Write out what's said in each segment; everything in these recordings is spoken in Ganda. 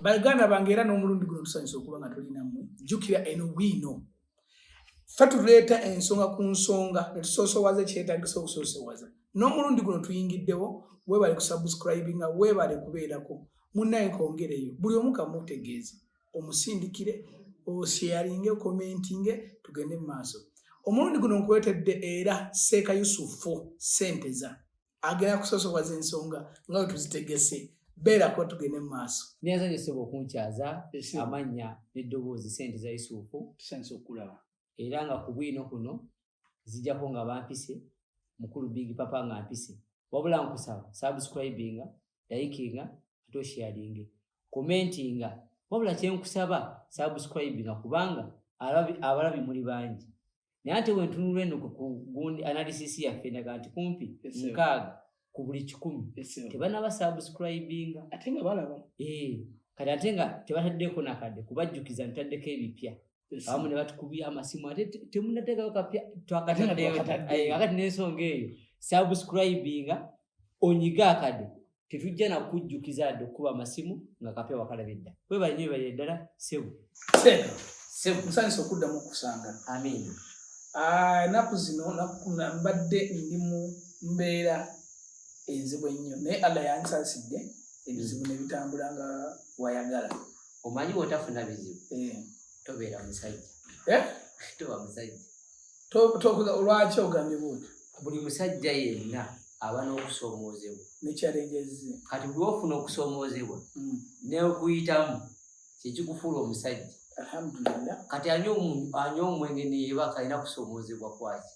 baganda bange era n'omulundi guno tusanyusa okuba nga tulina mmwe jjukira eno Bwiino ffe tuleeta ensonga ku nsonga ne tusoosowaza kyetaagisa okusoosowaza n'omulundi guno tuyingiddewo weebale kusubscribinga weebale kubeerako munnaye kongereyo buli omu kamutegeeze omusindikire osharinge komentinge tugende mu maaso omulundi guno nkuweetedde era Seeka Yusufu Senteza agera kusoosowaza ensonga nga we tuzitegese beerako tugende mu maaso niyazanyisibwa okunkyaza amanya n'eddoboozi Senteza Yusufu tusanisa okulaba era nga ku Bwiino kuno zijjako nga bampise mukulu Big Papa nga mpise wabula nkusaba subscribinga likinga ate sharinge commentinga wabula kyenkusaba subscribinga kubanga abalabi muli bangi naye ate wentunula eno ku gundi analysis yaffe ndaga nti kumpi mukaaga ku buli 100 tebanaba subscribinga ate nga balaba kati ate nga tebataddeko nakadde kubajjukiza ntaddeko ebipya abamu ne batukubya amasimu ate temunateekayo kapya twakati n'ensonga eyo subscribinga onyiga akadde tetujja nakujjukiza adde okuba amasimu nga kapya wakalabedda webale nyo webale ddala sebu nsanyusa okuddamu okusanga amin ennaku zino mbadde ndi mu mbeera enzibu ennyo naye Allah yansaasidde ebizibu ne bitambula nga wayagala omanyi wotafuna bizibu tobeera musajja toba musajja lwaki ogambye bwoti buli musajja yenna aba n'okusoomoozebwa nekyalengezze kati buli ofuna okusoomoozebwa neokuyitamu kyekikufuula omusajja alhamdulillah kati anywa omwenge neyeebaka alina kusoomoozebwa kwaki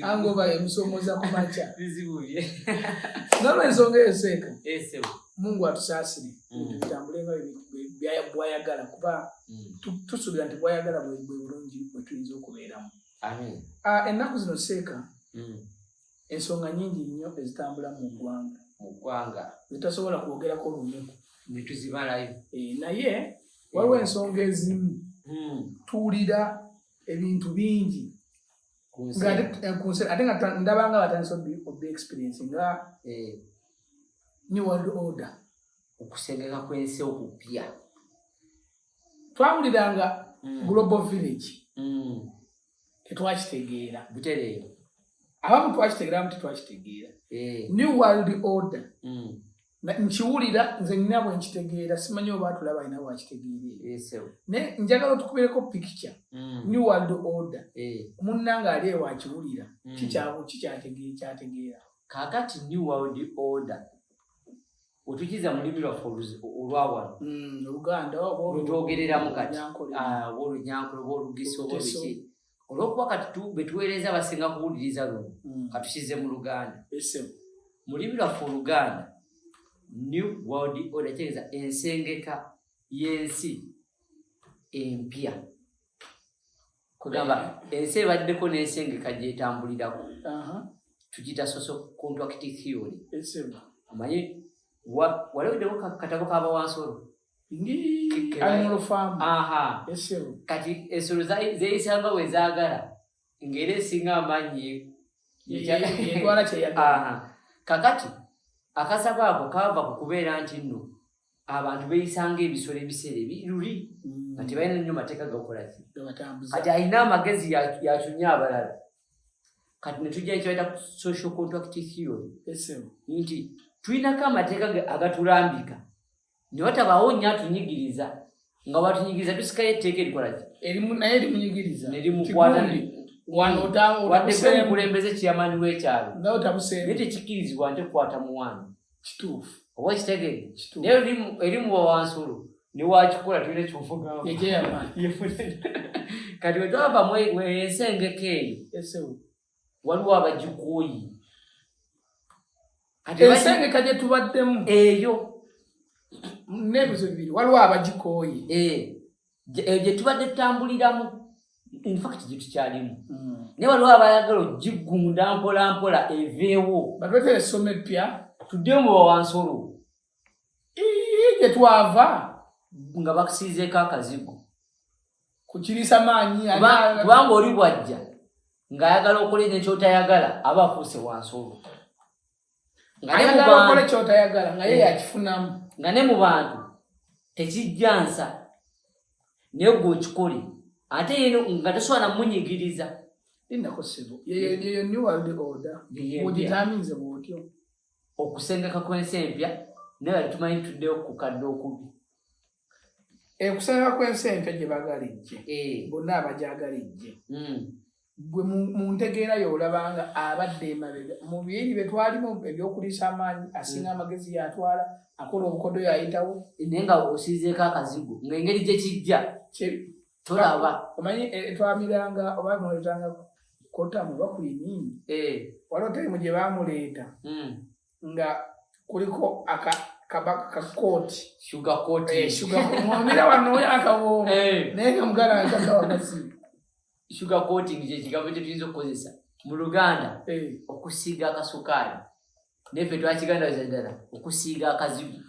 hangover emusomooza ku makya bizibu bye nolwensonga eyo Seeka Mungu atusaasire bitambule nga bwayagala kuba tusuubira nti bwayagala bwe bulungi bwe tuyinza okubeeramu ennaku zino Seeka ensonga nyingi nnyo ezitambula mu ggwanga zitasobola kwogerako lunyuku netuzibalayo naye waliwo ensonga ezimu tuwulira ebintu bingi ate nga ndabanga batandisa obi experience nga New World Order okusengeka kw'ensi okupya twawuliranga Global Village tetwakitegeera butereeyo abamu twakitegeera abamu tetwakitegeera New World Order nkiwulira nze nina bwe nkitegeera simanyi oba atulaba alina bwakitegeerera naye njagala otukubireko picture New World Order munnanga ali ewa akiwulira kikyategeera kakati New World Order otukiza mu lulimi lwaffe olwawano Oluganda lwetwogereramu kati olunyankole oba olugisi oba biki olwokuba kati betuweereza abasinga kuwuliriza luno katukize mu Luganda mu lulimi lwaffe Oluganda New World Order kitegeeza ensengeka y'ensi empya kugamba ensi ebaddeko n'ensengeka gyetambulirako tugiyita socio-contractive theory amanyi waleweddeko katabo k'abawansolo kati ensolo zeeyisanga we zaagala ng'era esinga amaanyi kakati akasaba ako kaava ku kubeera nti nno abantu beeyisanga ebisolo ebiseera ebiruli nga tebalina nnyo mateeka gakolaki kati alina amagezi yakyunya abalala kati ne tujja ekyoyita social contractive theory nti tulinako amateeka agatulambika ne watabaawo nnyo atunyigiriza nga watunyigiriza tusikayo etteeka erikolaki naye erimunyigiriza nerimukwata waddeko omukulembeze kiyamani w'ekyalo naye tekikkirizibwa nti kukwata muwano kituufu oba kitegere naye erimu wawansolo ne wakikola tulina kyovugawo kati we twava mwensengeka eyo waliwo abagikooyi ensengeka gye tubaddemu eyo n'ebizo bibiri waliwo abagikooyi gye tubadde tutambuliramu infact gye tukyalimu naye waliwo abayagala ogigunda mpola mpola eveewo batwetera essomo eppya tuddemu bawansolo gye twava nga bakusiizeeko akazigo kukirisa maanyi kubanga oli bwajja ng'ayagala okola ekyo ky'otayagala aba afuuse wansolo ayagala okole kyotayagala nga ye yakifunamu nga ne mu bantu tekijjansa naye gwe okikole ate yeno nga tosobola namunyigiriza. Linako ssebo yeyo new world order mugitamiize bwotyo okusengeka kw'ensi empya naye bali tumanyi tuddeyo ku kadde okubi. Kusengeka kw'ensi empya gye bagalijje bonna abajagalijje gwe mu ntegeera y'olabanga abadde emabega mu biri bye twalimu ebyokuliisa amaanyi asinga amagezi yatwala akola obukodo yayitawo naye nga osiizeeko akazigo ng'engeri gye kijja tolaba. Omanyi twamiranga oba muletanga kotamu oba kwinini waliwo terimu gye baamuleeta nga kuliko akakooti mwamira wano yakabombo naye nga mugala akakawakasi sugar coating kye kigambo kye tuyinza okukozesa mu Luganda okusiiga akasukaali neffe twakiganda ddala okusiiga akazibu.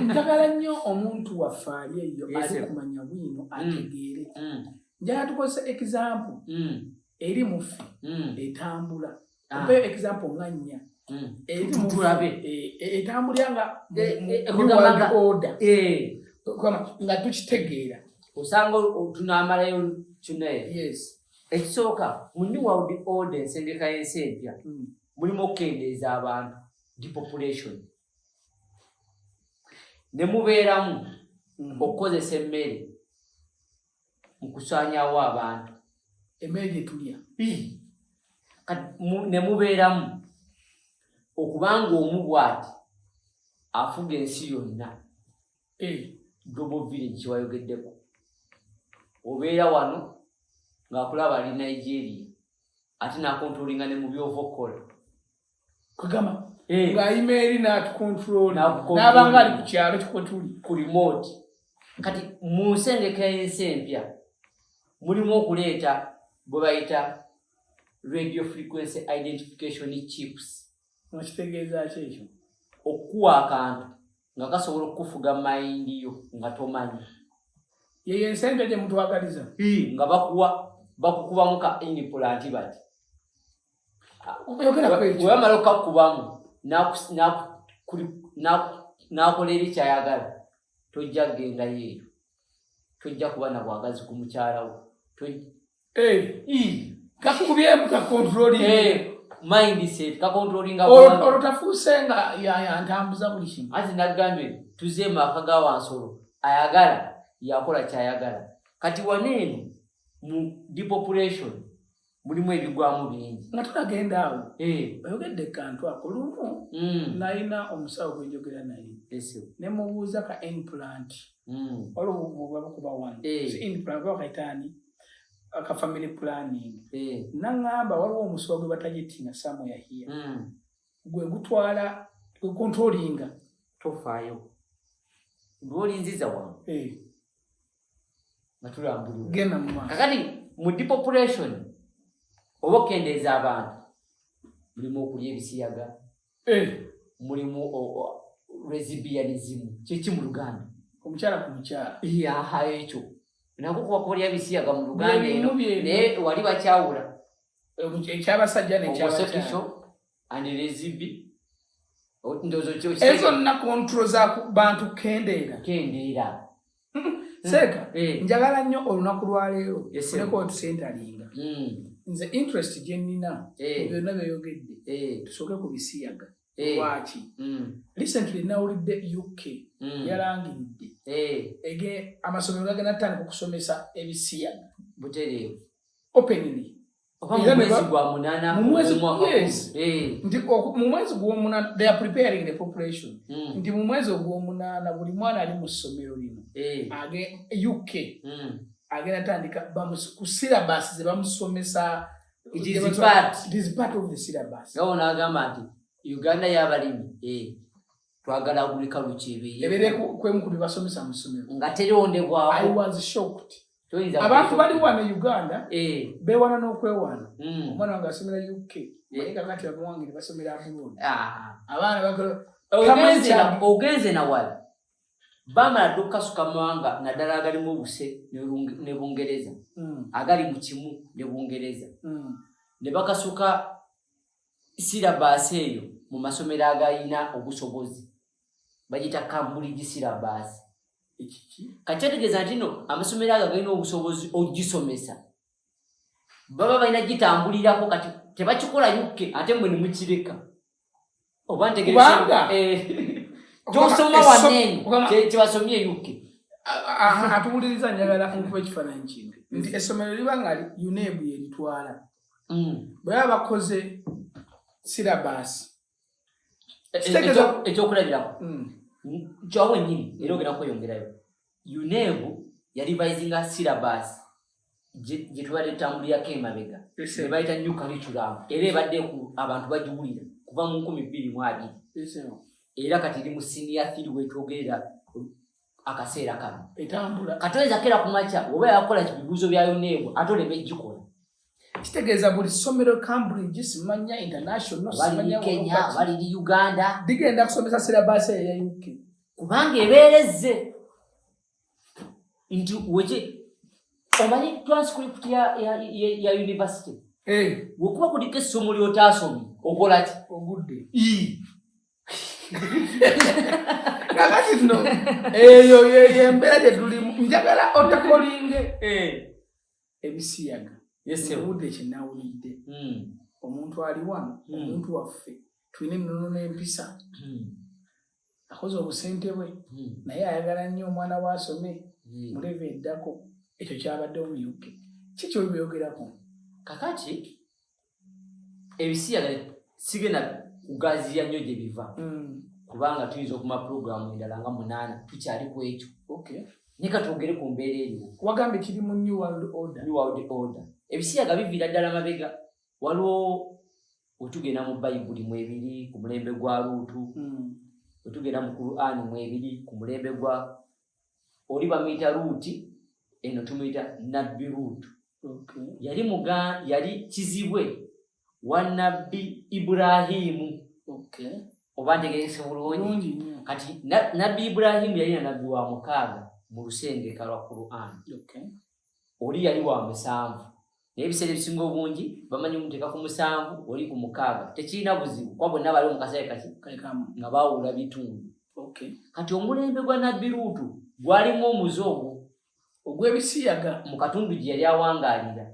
Njagala nnyo omuntu waffe ali eyo ali kumanya bwino ategeere. Njagala tukozesa example eri muffe etambula mpeyo example nga nnya etambulira nga order nga tukitegeera osanga tunamalayo kinaye. Ekisooka mu new world order ensengeka y'ensi empya mulimu okukendeeza abantu depopulation ne mubeeramu okukozesa emmere mu kusaanyaawo abantu emmere gye tulya ne mubeeramu okubanga omu bw'ati afuga ensi yonna. Global village kyewayogeddeko obeera wano ng'akulaba ali Nigeria ate n'akontrolinga ne mu byova okukola kugamba ng'ayima eri n'atukontrola n'abanga ali ku kyalo kikotuli ku remote. Kati mu nsengeka y'ensi empya mulimu okuleeta bwe bayita radio frequency identification chips. Nakitegeeza ki ekyo? Okuwa akantu nga kasobola okufuga mayindi yo nga tomanyi. Yeyo ensi empya gye mutwagaliza nga bakukubamu ka implant bati weyamala okakubamu n'akola eri kyayagala tojja kgenda yeeyo tojja kuba na bwagazi ku mukyala wo kakubyemu kakontrolinga mindset kakontrolinga olwo tafuuse nga yantambuza buli kimu. Ati nagambye tuze maka ga Wansolo ayagala yakola kyayagala. Kati waneeno mu depopulation mulimu ebigwamu bingi nga tunagenda awo oyogedde kantu ako lumu nalina omusawo gwenjogera naye ne mubuuza ka implant waliwo bakuba wano implant bakayitaani aka family planning naŋŋamba waliwo omusawo gwe batagitinga somewhere here gwe gutwala gwe controllinga tofaayo ng'olinziza wano nga tulambulira genda mu maaso. Kakati mu depopulation oba okendeeza abantu mulimu okulya ebisiyaga mulimu lesbianism kyeki mu Luganda omukyala ku mukyala ekyo nako kuba kulya ebisiyaga mu Luganda eno naye wali bakyawula ekyabasajja n'ekyabakyala and lesbi ezo nna kontrol za bantu kendeera Seeka njagala nnyo olunaku lwaleero funeko otusentalinga nze interest gye nnina byonna byeyogedde tusooke ku bisiyaga lwaki recently nawulidde UK yalangiridde amasomero gagenda tandika okusomesa ebisiyaga butereevu openly nti mu mwezi gw'omunaana they are preparing the population nti mu mwezi ogw'omunaana buli mwana ali mu ssomero lino UK agenda tandika ku syllabus ze bamusomesa. It is part of the syllabus. Gawo n'agamba nti Uganda y'abalimi twagala agulika lukyebe ebere kwemu ku bibasomesa mu ssomero nga terondebwawo. I was shocked. Abantu bali wano Uganda beewana n'okwewaana omwana wange asomera UK naye kakati abawange basomera abroad abaana bakola ogenze nawala bamala dokasuka mawanga naddala agalimu obuse ne Bungereza agali mu kimu ne Bungereza ne bakasuka syllabus eyo mu masomero agayina obusobozi bagita Cambridge syllabus. Kati ategeeza nti no amasomero ago agayina obusobozi ogisomesa baba balina gitambulirako kati tebakikola yukke ate mwe ne mukireka oba ntegereza gyosoma wanene tebasomye yukke. Atuwuliriza njagala nkuba ekifaananyi kino nti essomero liba nga UNEB yeritwala bwe baba bakoze syllabus ekyokulabirako kyawe nnyini era ogenda kweyongerayo. UNEB yalivisinga syllabus gye tubadde tutambulirako emabega ne bayita new curriculum era ebadde abantu bagiwulira kuva mu 2020 era kati eri mu senior 3 wetwogerera akaseera kano etambula katoyinza kera ku makya oba yakola kibibuuzo bya UNEB ate oleme gikola. Kitegeeza buli ssomero Cambridge simanya international simanya Kenya bali Uganda digenda kusomesa syllabus ya UK kubanga ebeerezze nti weche omanyi transcript ya university wekuba kuliko essomo ly'otaasomye okola ki ogudde kakati no eyo yembeera gye tulimu njagala otakolinge ebisiyaga obudde kyenawulidde omuntu ali wano omuntu waffe tulina ennono n'empisa akoze obusente bwe naye ayagala nnyo omwana waasome muleve eddako ekyo kyabadde omuyuke kiki obyogerako kakati ebisiyaga sigenda kugaziya nnyo gye biva kubanga tuyinza okuma programu endala nga 8 tukyali ku ekyo naye katwogere ku mbeera eriwo wagambe kiri mu New World Order. Ebisiyaga biviira ddala mabega waliwo wetugenda mu Bayibuli mu 2 ku mulembe gwa Luutu wetugenda mu Qur'an mu 2 ku mulembe gwa oli bamuyita Luuti eno tumuyita Nabbi Luutu yali kizibwe wa Nabbi Ibrahimu oba ntegerese bulungi kati Nabbi Ibrahimu yali na nabbi wa 6 mu lusengeka lwa Qur'an oli yali wa 7 naye ebiseera ebisinga obungi bamanyi omuteeka ku 7 oli ku 6 tekirina buzibu kwa bonna bali mu kaseera nga baawula bitundu. Kati omulembe gwa Nabbi Luutu gwalimu omuzo ogw'ebisiyaga mu katundu gye yali awangaalira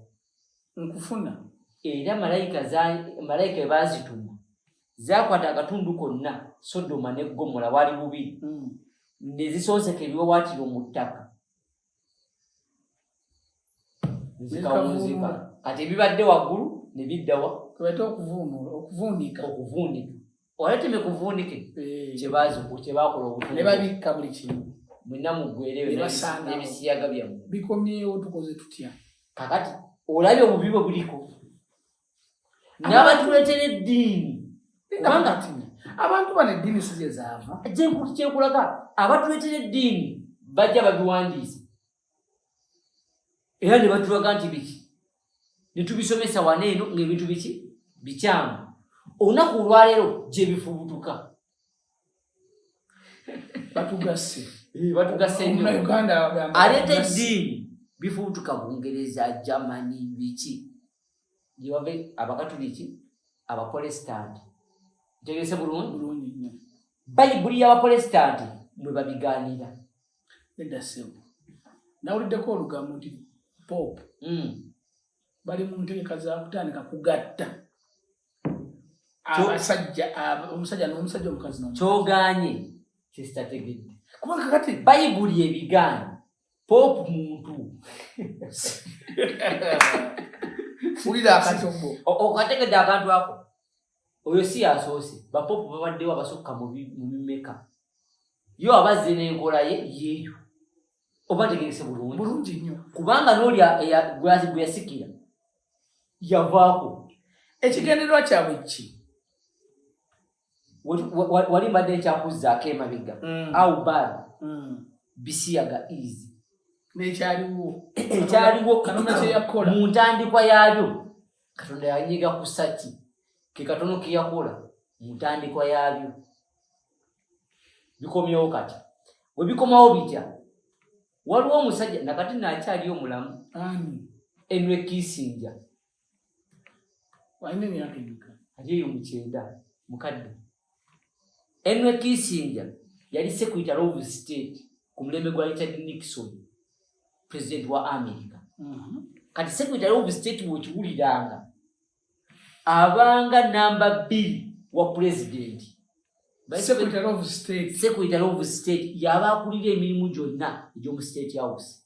nkufuna era malayika baazituma zakwata akatundu konna Sodoma ne Gomora wali bubi ne zisooseka ebiwawaatiro mu ttaka zikawunzika kati ebibadde waggulu ne biddawa kwete okuvuunika oleteme kuvuunike kyebaakola obutu ne babikka buli kimu mwenna muggwereyo n'ebisiyaga byammwe bikomyewo tukoze tutya kakati olabye obubi bwe buliko n'abatuleetera eddiini kubanga abantu bano eddiini si gye zaava kyekulaga abatuleetera eddiini bajja babiwandiise era ne batulaga nti biki ne tubisomesa waneeno ng'ebintu biki bikyamu olunaku olwaleero gye bifubutuka batugasse nnyo aleeta eddiini bifubutuka Bungereza Germany biki gye bave abakatuliki abaprotestant ntegese bulungi Bayibuli y'abaprotestant mwe babigaanira eddasebo nawuliddeko olugambo nti Pope bali mu ntegeka za kutandika kugatta omusajja n'omusajja omukazi kyogaanye kyesitategedde kubanga kakati Bayibuli ebigaanye Pope muntu fulira akatombo okategedde akantu ako oyo si yasoose bapopu babaddewo abasukka mu mimeka yo abazze n'enkola yeeyo oba ntegerese bulungi nnyo kubanga n'oli gwe yasikira yavaako ekigendererwa kyabwe ki wali mbadde nkyakuzzaako emabega au bad bisiyaga easy n'ekyaliwo mu ntandikwa yabyo Katonda yanyiga ku saki ke katono ke yakola mu ntandikwa yabyo bikomyewo kati we bikomawo bitya waliwo omusajja nakati nakyali omulamu Henry Kissinger aliyo mukyenda mukadde. Henry Kissinger yali Secretary of State ku mulembe gwa Richard Nixon, President wa America. Kati Secretary of State bw'okiwuliranga abanga number 2 wa President. Secretary of State yaba akulira emirimu gyonna egy'omu State House.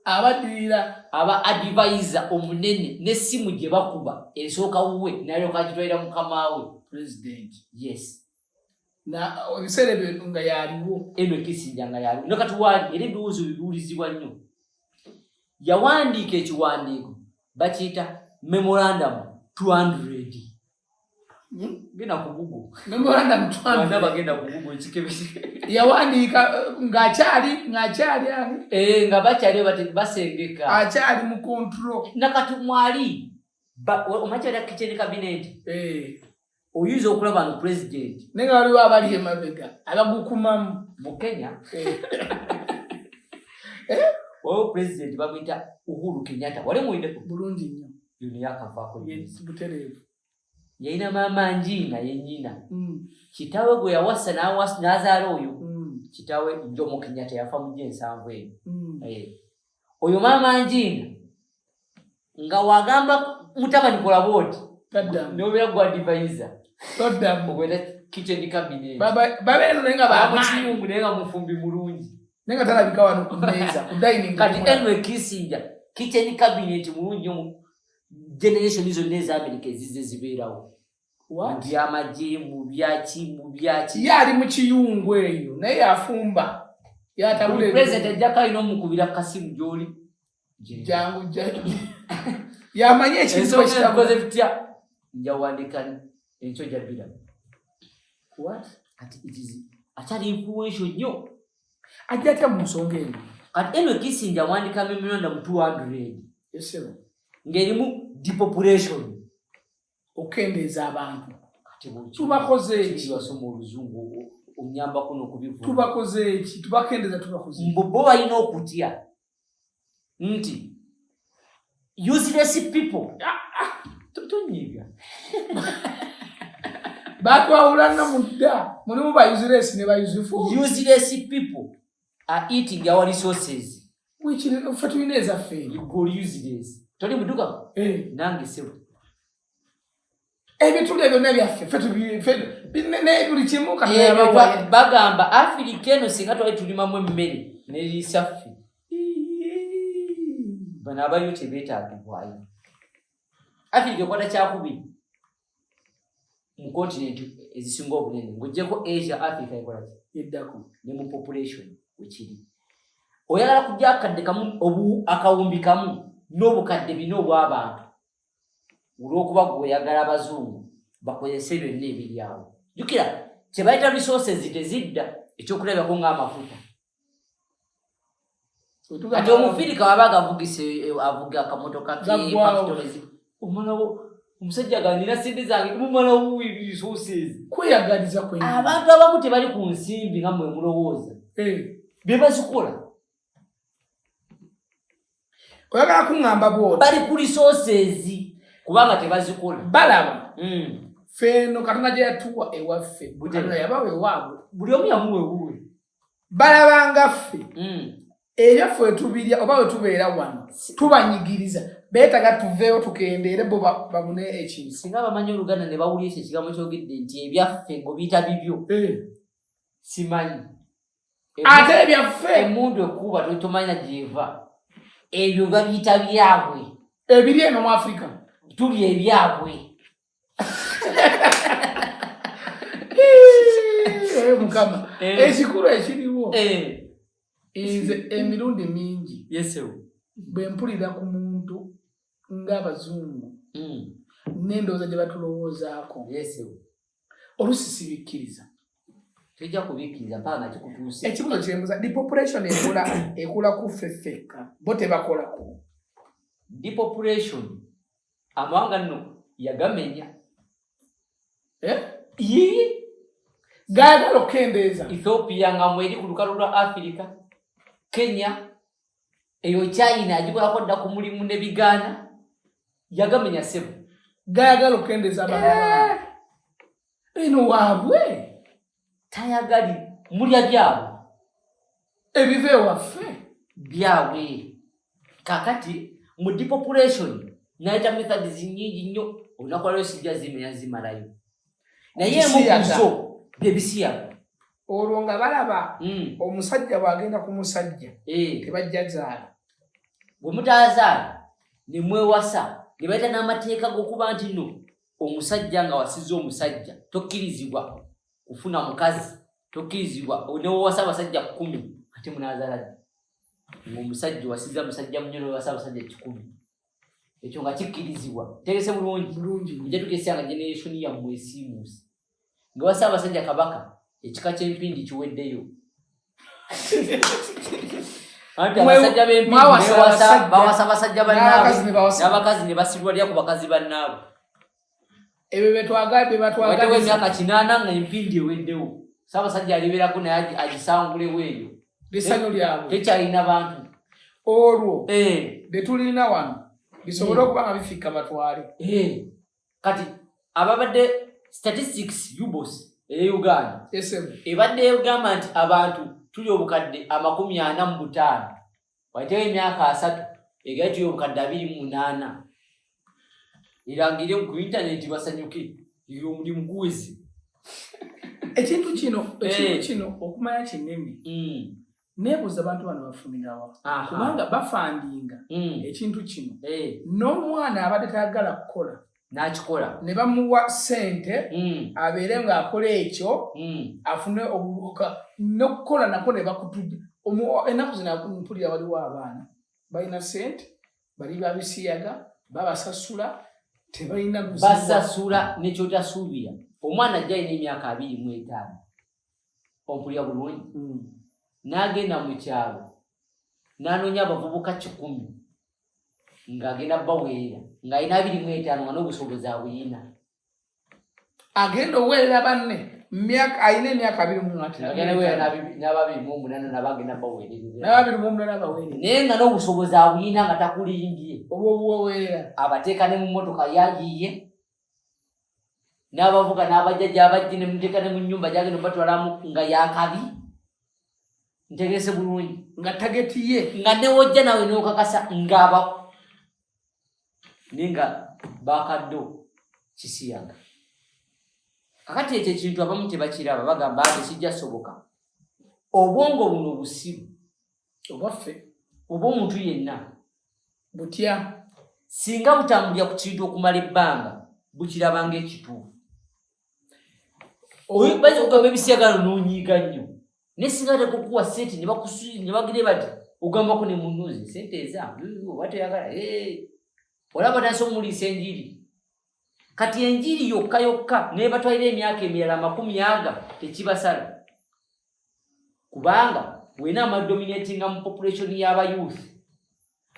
Aba advisor omunene n'essimu gye bakuba esooka wuwe nayo kagitwalira mukama we President. Yes. Na obiseere nga yaliwo. Henry Kissinger nga yaliwo. Nakati wali era ebibuuzo bibuulizibwa nnyo. Yawandiika ekiwandiiko bakiyita Memorandum 200. Genda ku Google. Memorandum 200. Bagenda ku Google ekikebisi. Yawandiika ng'akyali nga bakyali basengeka. Akyali mu control. Nakati mwali omakyali kitchen cabinet. Oyinza okulaba nga president. Nenga waliwo abali emabega abagukumamu mu Kenya. President bamuyita Uhuru Kenyatta. Wali muwinde bulungi nnyo. Yuno yakavaako. Yes, butereevu. Yalina maama Njina yennyina. Kitawe gwe yawasa n'azaala oyo. Kitawe Jomo Kenyatta yafa mu 1970. Oyo maama Njina nga wagamba mutabani kola boti. N'obeera gwa advisor. Ogweta kitchen cabinet. Baba eno nenga bamukiyungu naye nga mufumbi mulungi. Nenga talabika wano ku mmeeza ku dining. Kati Henry Kissinger kitchen cabinet mulungi mu generation zonna ez'Amerika ezizze zibeerawo. Mu by'amagye, mu byaki. Yali mu kiyungu eyo naye yafumba. Yatabule. President ajjako alina omukubira kasimu gy'oli. Jangu. Yamanye ekintu ekitakoze bitya. Njawandika enkyo gyabira. What? Kati it is akyali influential nnyo. Ajjata mu nsonga eno. Kati Henry Kissinger awandika Memorandum 200. Yes sir. Ng'erimu depopulation. Okendeeza abantu. Kati tubakoze eki? Wasoma oluzungu onyambako n'okubivuga. Tubakoze eki? Tubakendeeza tubakoze. Bo balina okutya nti useless people. Tonyiga. Batwawulana mudda. Mulimu ba useless ne ba Yusufu. Useless people are eating our resources. Which fatulina ezaffe. You go useless. Toli muduka? Nange sewe. Ebituli byonna byaffe ne buli kimu bagamba Africa eno singa twali tulimamu emmere n'erisaffe. Bano abayo tebeetaagibwayo. Africa ekwata kyakubiri mu continent ezisinga obunene ng'oggyeko Asia, Africa ekola yeddako ne mu population wekiri. Oyagala kujja akadde kamu akawumbi kamu n'obukadde 4 obw'abantu olw'okuba gw'oyagala abazungu bakozese byonna ebiri awo. Jjukira kye bayita resources tezidda ekyokulabako ng'amafuta. Ate omufirika waba agavugise avuga akamotoka ke factories. Omalawo omusajja ganira sente zange mumalawo resources. Kweyagaliza kwenye. Abantu abamu tebali ku nsimbi nga mwe mulowooza. Bye bazikola. Oyagala kuŋŋamba bw'oti. Bali ku resources kubanga tebazikola. Balaba. Feno Katonda gye yatuwa ewaffe. Katonda yabawa ewaabwe. Buli omu yamuwa ewuwe. Balabanga ffe. Ebyaffe wetubirya oba wetubeera wano. Tubanyigiriza. Beetaga tuveewo tukendeere bo babune ekintu. Singa bamanyi Oluganda ne bawulira ekyo ekigambo kyogedde nti ebyaffe ng'obiyita bibyo. Simanyi. Ate ebyaffe. Emundu ekuba tomanya gy'eva. Ebyo babiyita byabwe. Ebiri eno mu Africa. Tuli ebyabwe. Mukama. Ekikulu ekiriwo. Nze emirundi mingi. Yesewo. Bwe mpulira ku muntu ng'abazungu. N'endowooza gye batulowoozaako. Yesewo. Oluusi sibikkiriza. Tujja kubikkiriza mpaka nga kikutuuse. Ekibuzo kyembuza depopulation ekula ku ffeffekka bo tebakolako. Depopulation amawanga nno yagamenya. Gaagala okukendeeza. Ethiopia nga mweri ku lukalu lwa Africa. Kenya eyo China agikolako dda ku mulimu ne bigaana yagamenya sebo. gayagala okukendeza abantu eno waabwe tayagali mulya byabwe ebiva ewaffe byabwe. Kakati mu depopulation naita methods nyingi nnyo olunaku lwaleero sijja zimenya zimalayo naye emukuzo bebisiyaga olwo nga balaba omusajja bw'agenda ku musajja tebajja zaala. Bwe mutaazaala ne mwewasa ne bayita n'amateeka g'okuba nti nno omusajja nga wasiza omusajja tokkirizibwa kufuna mukazi, tokkirizibwa newewasa abasajja 10 ate munaazaala ddi ng'omusajja wasiza musajja munyo newewasa abasajja 10 ekyo nga kikkirizibwa. Tegese bulungi nja tukesanga generation yammwe esiimuusi nga wasa abasajja kabaka ekika ky'empindi kiweddeyo. Anti abasajja b'empindi bawasa abasajja bannaabwe n'abakazi ne basilwa lya ku bakazi bannaabwe. Ebyo betwagala emyaka 8 nga empindi eweddewo saabasajja alibeerako naye agisangulewo eyo lisanyo lyabwe tekyalina bantu. Olwo betulina wano bisobole okuba nga bifika batwale. Kati ababadde statistics ubos Uganda ebadde egamba nti abantu tuli obukadde 45 waitewo emyaka 3 egari tuli obukadde 28. Irangire ku internet basanyuke omulimu guwezi. Ekintu kino okumanya kinene nebuuza abantu bano bafunirawa kubanga bafandinga ekintu kino n'omwana abadde tayagala kukola n'akikola ne bamuwa ssente abeere ng'akola ekyo afune n'okukola nako ne bakutudde. Ennaku zino mpulira waliwo abaana balina ssente bali babisiyaga babasasula tebalina basasula nekyotasuubira. Omwana ajja alina emyaka 25 ompulira bulungi n'agenda mu kyalo n'anoonya abavubuka 10 ng'agenda baweerera ng'alina 25 nga n'obusobozi abuyina. Agenda oweerera banne alina emyaka 28 n'abagenda baweerera naye nga n'obusobozi abuyina nga takulimbye obuweerera abateeka ne mu mmotoka yayiye n'abavuga n'abajjajja abajje ne muteeka ne mu nnyumba gyagenda batwalamu nga yakabi. Ntegese bulungi nga tageti ye nga newojja nawe n'okakasa ng'aba ninga bakaddo kisiyaga. Kakati ekyo ekintu abamu tebakiraba bagamba ati kijja soboka. Obwongo buno busiru obwaffe oba omuntu yenna butya singa butambulira ku kintu okumala ebbanga bukirabanga ekituufu. Oyimbaza okugamba ebisiyagano n'onyiiga nnyo ne singa tekukuwa sente ne bagire bati ogambako ne munuuzi Senteza oba toyagala olaba tanso omuliisa enjiri. Kati enjiri yokka naye batwalira emyaka emirala 10 tekibasala kubanga wena amadominatinga mu population y'abayouth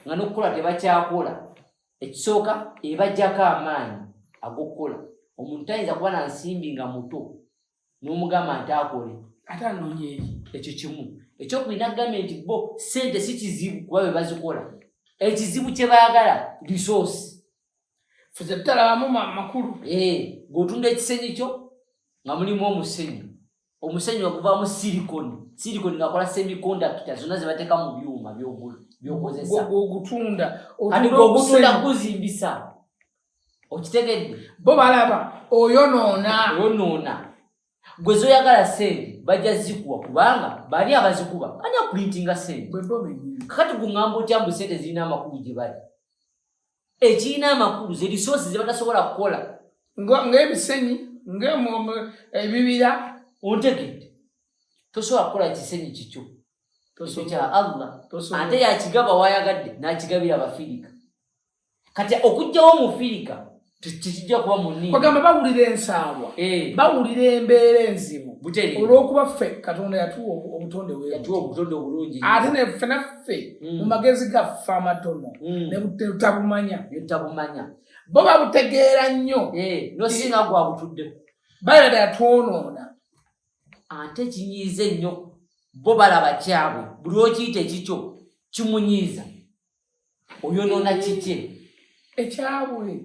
nga n'okukola tebakyakola. Ekisooka ebajjako amaanyi ag'okukola. Omuntu tayinza kuba na nsimbi nga muto n'omugamba nti akole ate anoonye eri. Ekyo kimu. Ekyokulina gavumenti bo ssente si kizibu kuba be bazikola. Ekizibu kye bayagala resource. Ffe tutalabamu makulu. Ng'otunda ekisenyi kyo nga mulimu omusenyu. Omusenyu oguvaamu silicon ng'akola semiconductor zonna ze bateeka mu byuma by'okozesa. Ogutunda guzimbisa. Okitegedde? Bo balaba oyonoona. Gwe zoyagala ssente bajja zikuwa kubanga bali abazikuba ani aprintinga ssente. Kakati guŋŋamba otya mbu ssente zirina amakulu gye bali. Ekirina amakulu ze resources ze batasobola kukola ng'ebisenyi ebibira. Ontegedde tosobola kukola kisenyi kikyo kya Allah ate yakigaba wayagadde n'akigabira Abafirika. Kati okugjawo mu Firika tekijja kuba munini. Bagamba bawulira ensaabwa bawulira embeera enzibu olw'okuba ffe Katonda yatuwa obutonde obulungi ate neffe naffe mu magezi gaffe amatono ne tutabumanya. Bo babutegeera nnyo nosinga gwe abutudde bayagala yatwonoona ate kinyiiza ennyo. Bo balaba kyabwe buli okiyita ekikyo kimunyiiza oyonoona kikye ekyabwe.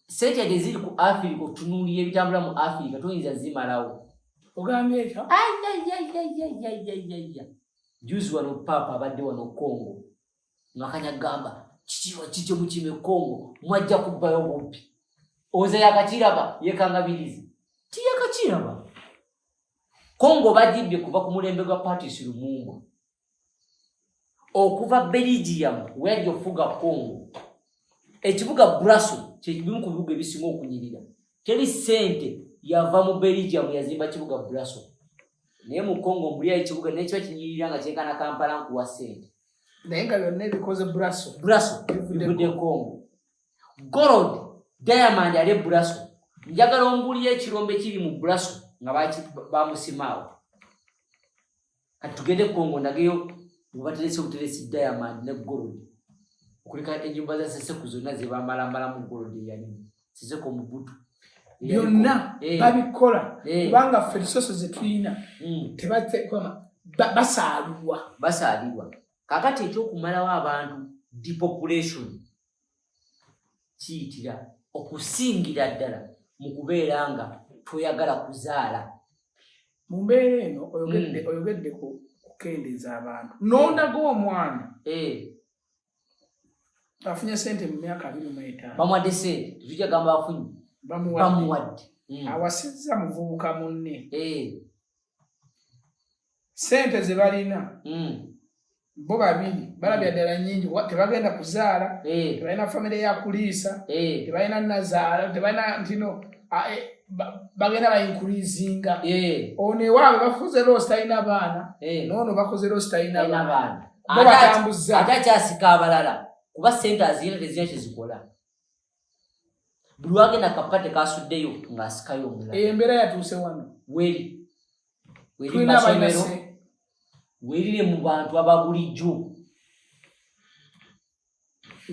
sente eziri ku Africa otunuulira ebitambula mu Africa toyinza zimalawo. Ogambye ekyo? Juzi wano papa abadde wano Congo ng'akanyagamba kiki mukime Congo mwajja kubbayo bubbi. Oze yakakiraba yekangabirizi tiyakakiraba. Congo badibye kuva ku mulembe gwa Patrice Lumumba okuva Belgium wejja ofuga Congo. Ekibuga Brasso kyekimu ku bibuga ebisinga okunyirira. Teri sente yava mu Belgium yazimba kibuga Brasso. Naye mu Congo mbuli ekibuga n'ekiba kinyirira nga kyenkana Kampala nkuwa sente. Naye nga byonna ebikoze Brasso. Bivudde Congo. Gold, diamond ali Brasso. Njagala ongulira ekirombe kiri mu Brasso nga bamusimaawo. Kati tugende Congo nageyo mubaterese obuteresi diamond ne gold. Okulika ennyumba za Seseko zonna ze bamala mu gold yalimu. Seseko mu butu. Byonna babikola kubanga ffe lisoso ze tulina basaalibwa. Kakati ekyokumalawo abantu depopulation kiyitira okusingira ddala mu kubeera nga toyagala kuzaala. Mu mbeera eno oyogedde ku kukendeeza abantu. N'ondaga omwana afunye sente mu myaka 25. Bamuwadde sente tujja gamba bafunye. Bamuwadde. Awasizza muvubuka munne. Sente ze balina bo babiri balabya ddala nnyingi tebagenda kuzaala, tebalina famire ya kuliisa, tebalina nazaala, tebalina ntino bagenda bayinkurizinga. Ono ewaabwe bakoze loosi talina baana, n'ono bakoze loosi talina baana. Bo batambuza. Ate akyasika abalala kuba sente azirina tezirina kyezikola. Buli wagenda kapate kasuddeyo ng'asikayo omulala. Embeera yatuuse wano. Weri masomero, werire mu bantu ababulijjo,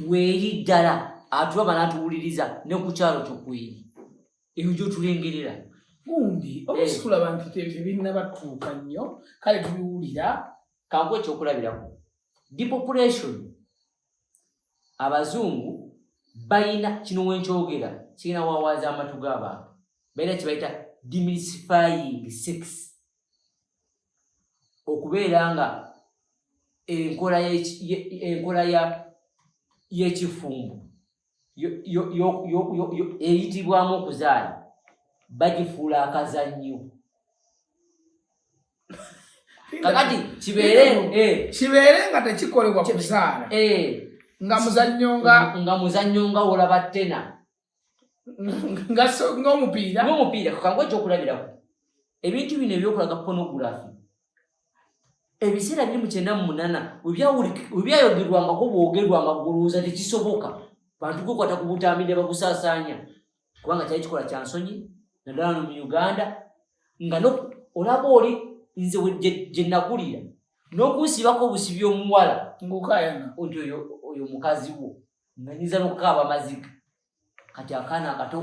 weri ddala atuba banatuwuliriza ne ku kyalo kyokweri. Ebyo gyotulengerera. Gundi oluusi tulaba nti tebirina batuuka nnyo kale tubiwulira. Kangu ekyokulabirako depopulation. Abazungu balina kino wenkyogera kirina wawaza amatu g'abantu. Balina kyebayita demystifying sex. Okubeera nga enkola y'ekifumbo eyitibwamu okuzaala bagifuula akazannyo. Kakati kibeere nga tekikolebwa kuzaala nga muzannyo nga olaba ttena ng'omupiira. Kakangwe ekyokulabirako ebintu bino ebyokulaga pornography ebiseera biri mu 98 webyayogerwangako bwogerwanga golowooza tekisoboka. Bantu gukwata ku butambi ne bagusaasaanya kubanga kyali kikola kya nsonyi naddala no mu Uganda nga olaba oli nze gye nakulira n'okunsibako obusibi omuwala ng'okaayana nti oyo mukazi wo nga nyinza n'okukaaba maziga. Kati akaana akato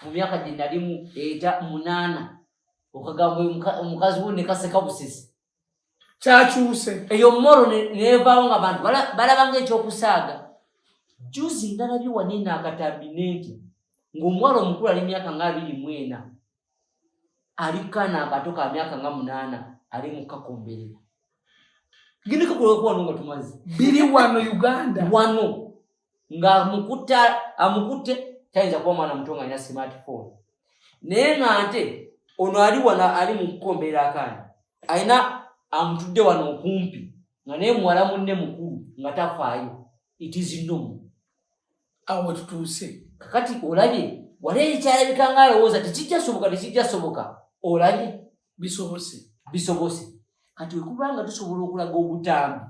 mu myaka gye nalimu 8 okagamba omukazi wo ne kaseka busesi kyakyuse. Eyo mmoro neevaawo nga abantu balabanga ekyokusaaga. Juzi ndalabye wanene akatabinenti ng'omuwala omukulu ali myaka nga 24 ali kaana akato ka myaka nga 8 ali mu kakomberera. Gindi kakoleko wano nga tumaze biri wano Uganda wano nga amukutte tayinza kuba mwana muto nga alina smartphone. Naye ng'ate ono ali wano ali mu kukomberera akaana alina amutudde wano okumpi nga naye muwala munne mukulu nga tafaayo. It is normal. Awo tutuuse. Kakati olabye wali ekyalabika ng'alowooza tekijja soboka olabye bisobose. Kati wekubanga tusobola okulaga obutambi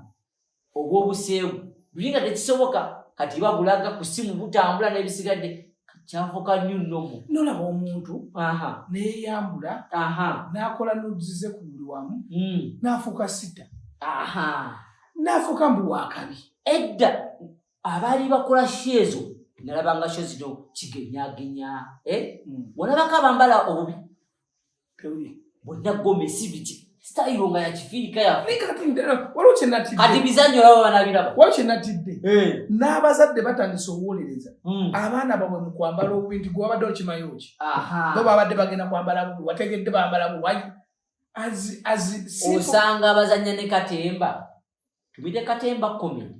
obw'obuseegu buli nga tekisoboka kati babulaga ku simu butambula n'ebisigadde kyafuuka nnyo nnomo. Nolaba omuntu neeyambula n'akola n'oduzize ku buli wamu n'afuuka sita n'afuuka mbu waakabi. Edda abaali bakola sheezo nalabanga sho zino kigenyagenya walabako abambala obubi bonna gome style nga ya kifirika ya kati ndera waliwo kye natidde kati bizanyo labo banabiraba waliwo kye natidde n'abazadde batandise okuwolereza abaana babwe mu kwambala obubi nti gwe wabadde okimanyi ki bo babadde bagenda kwambala bubi wategedde bambala bubi osanga abazanya ne katemba tubite katemba comedy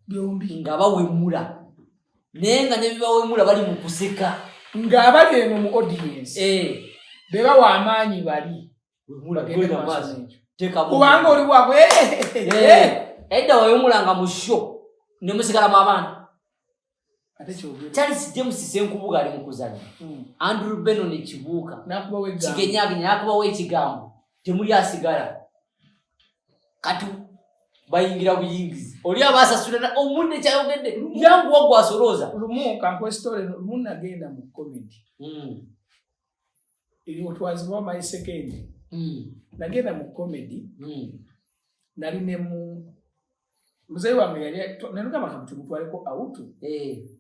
byombi nga bawemula naye nga ne bibawemula bali mu kuseka ng'abali eno mu audience beba w'amaanyi bali kubanga oli wabwe edda wawemulanga mu sho ne musigalamu abantu Charles James Senkubuga ali mu kuzanya Andrew Beno ne kibuuka kigenyagi nakubawo ekigambo temuli asigala katu bayingira buyingizi oli abasasula omunne kyayogedde yangu wagwasoloza lumu kankwe story lumu nagenda mu comedy ili otwazibwa my second nagenda mu comedy nali ne mu muzee wange yali nanuka makamutu mutwaleko auto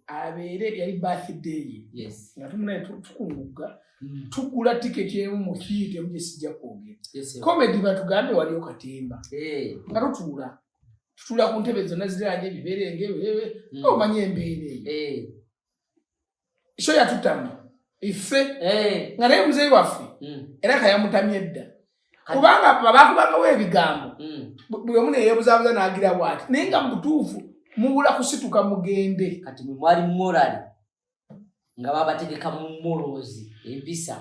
abeere yali birthday yes nga tumuna tukunguka tukula ticket emu mu theater muje sijja kwogera comedy batugambe waliyo katemba nga tutula ku ntebe zonna ziranye ebiberenge wewe omanyi embeere sho yatutama ife nga naye muzee waffe era kayamutamye edda kubanga babakubagawo ebigambo buli omu neyeebuzaabuza n'agira bw'ati naye nga mutuufu mubula kusituka mugende kati mwe mwali morali nga babategeka mu morozi empisa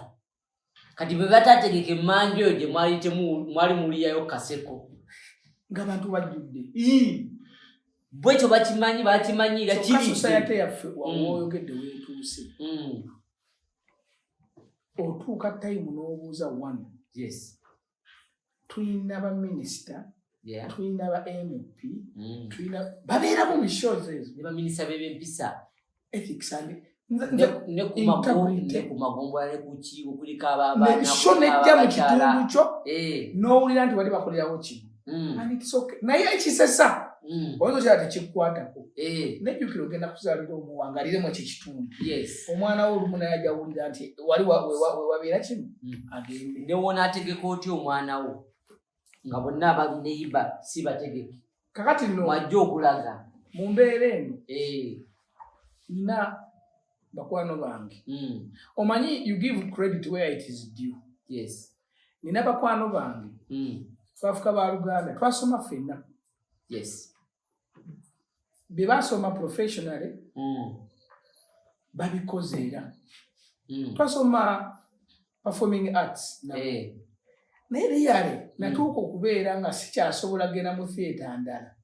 kati bwe batategeke mmanju eyo gye mwali muliyayo kaseko ng'abantu bajjudde bwekyo bakimanyira society yaffe wawoyogedde weetuuse otuuka time n'obuuza one yes tuyina baminisita tuyina ba MP tuyina babeera mu mishows ezo ne baminisita b'empisa ethics and ne ku magombo ne ku kiwo kuliko abaana sho nejja mu kitundu kyo n'owulira nti bali bakolerawo kino naye ekisesa oyinza kyala tekikwatako nejjukira ogenda kuzaalira omuwangaliremu ekyo kitundu omwana wo olumu naye ajja wulira nti wali wabeera kino agende newonaategeka otya omwana wo nga bonna abaneiba si bategeke kakati no mwajja okulaga mu mbeera eno na bakwano bange omanyi you give credit where it is due yes nina bakwano bange twafuka ba Luganda twasoma ffenna yes be basoma professionally babikoze era twasoma performing arts naye yale natuuka okubeera nga sikyasobola genda mu theatre ndala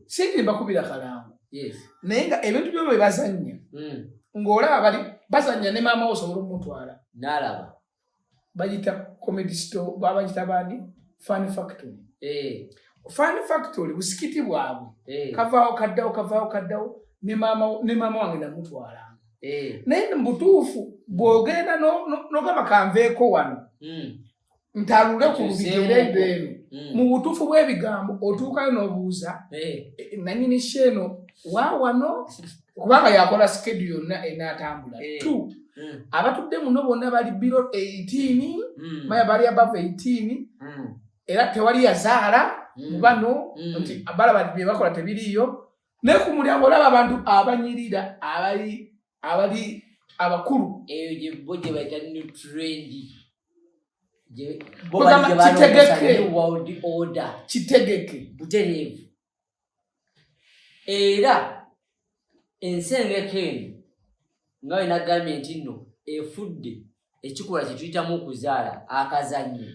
sindi mbakubira kalango naye nga ebintu byo bwe bazannya ng'olaba bali bazannya ne maama osobola omutwala n'alaba bagita comedy store babagita bani Fun Factory Fun Factory busikiti bwabwe kavaawo kaddawo ne maama wange namutwala naye mbutuufu bw'ogenda n'ogamba kanveeko wano ntalule ku bigere eno mu butuufu bw'ebigambo otuukayo n'obuuza nanyini sheeno waawano kubanga yakola schedule yonna enaatambula two abatudde muno bonna bali below 18 maya bali above 18 era tewali yazaala mu bano nti balaba bye bakola tebiriiyo ne ku mulyango olaba abantu abanyirira abali abakulu eyo gye bayita new trendy World Order kitegeke butereevu era ensengeka eno nga we nagambye nti nno efudde ekikola kye tuyitamu okuzaala akazannyo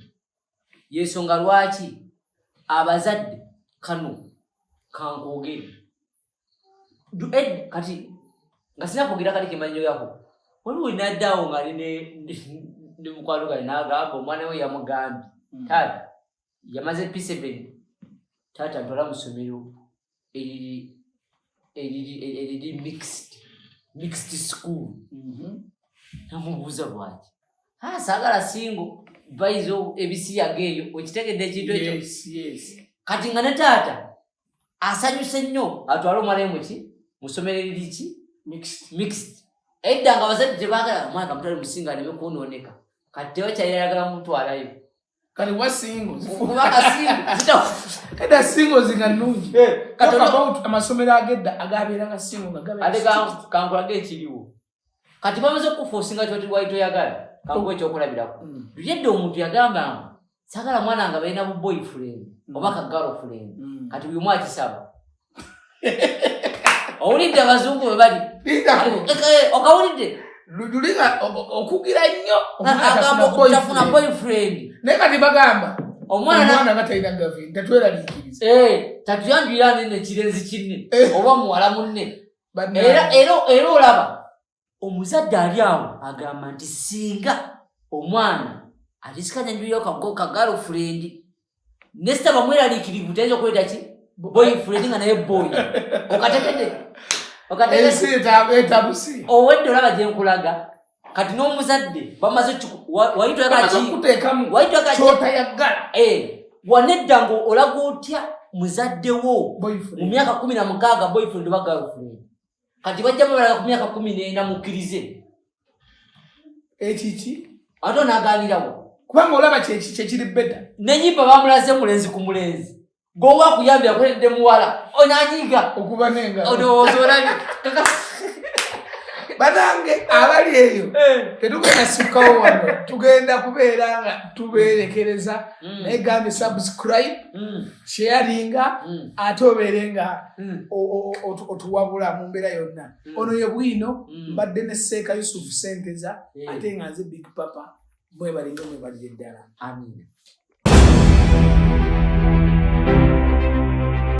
yensonga lwaki abazadde kano kankoogere kati nga sinakwogera kali kemanyo yako waliwo inaddaawo nga ne mukwano gale n'agamba omwana we yamugambye taata yamaze P7 taata ntwala mu ssomero eriri mixed school namubuuza bwaki saagala singo baizo ebisiyaga eyo okitegedde ekintu ekyo kati nga ne taata asanyuse nnyo atwale omwana we muki mu ssomero eririki mixed edda nga abazadde tebaagala omwana kamutwale musinga aneme kwonooneka kati tebakyayagala mutwalayo kati wa singles kubanga kada singles nga nungi kati about amasomero agedda agabeera nga single nga gabeera ate kankulage ekiriwo kati bamaze okuforcinga kyoti waito yagala kankuwa ekyokulabirako yedde omuntu yagamba sagala mwana nga balina bu boyfriend oba ka girlfriend kati uyu mwakisaba owulidde abazungu bwe bali okawulidde lulinga okugira nnyo okutafuna boyfriend naye kati bagamba omwana nga talina gavini tatweraliikiriza tatuyanjwira nene kirenzi kinne oba muwala munne era olaba omuzadde ali awo agamba nti singa omwana atisikanyanyuyo ka girlfriend nesita bamweraliikirivu tayinza okuleta ki boyfriend nga naye boy etabusi owedde olaba gye nkulaga kati n'omuzadde bamaze wayitwakakyotayaggala wanedda nga olaga otya muzadde wo mu myaka 16 boyfriend oba girlfriend kati bajjamu balaga ku myaka 14 mukkirize ekiki ate onaaganirawo kubanga olaba kyekiri beda nenyimba bamulaze mulenzi ku mulenzi gowa kuyambye akoledde muwala onanyiga okuba nenga olowoozaolabye banange abali eyo tetugenda sukkawo wano tugenda kubeera nga tubeerekereza naye gambe subscribe sharinga ate obeere nga otuwabula mu mbeera yonna ono ye Bwiino mbadde ne Seeka Yusufu Senteza ate nga nze Big Papa mwebalinga mwebalire ddala. Amina.